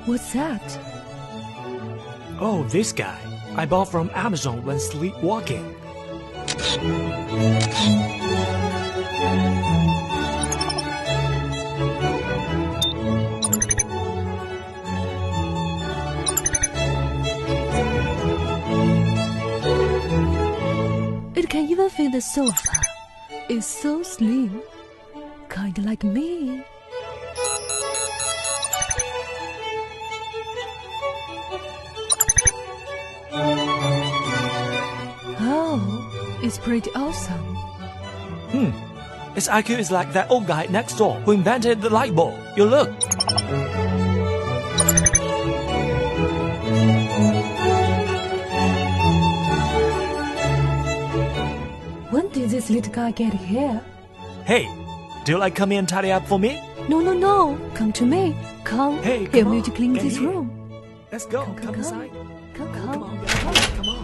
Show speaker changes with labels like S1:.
S1: What's that?
S2: Oh, this guy. I bought from Amazon when sleepwalking.
S1: It can even fit the sofa. It's so slim. Kinda like me. Oh, it's pretty awesome.
S2: Its IQ is like that old guy next door who invented the light bulb. You look.
S1: When did this little guy get here?
S2: Hey, do you like come in and tidy up for me?
S1: No. Come to me. Come.
S2: Hey,
S1: Help
S2: come
S1: me
S2: on,
S1: to clean
S2: get
S1: this
S2: here.
S1: room.
S2: Let's go.
S1: Come,
S2: Come inside.
S1: Come.
S2: Come on, come on. Come on.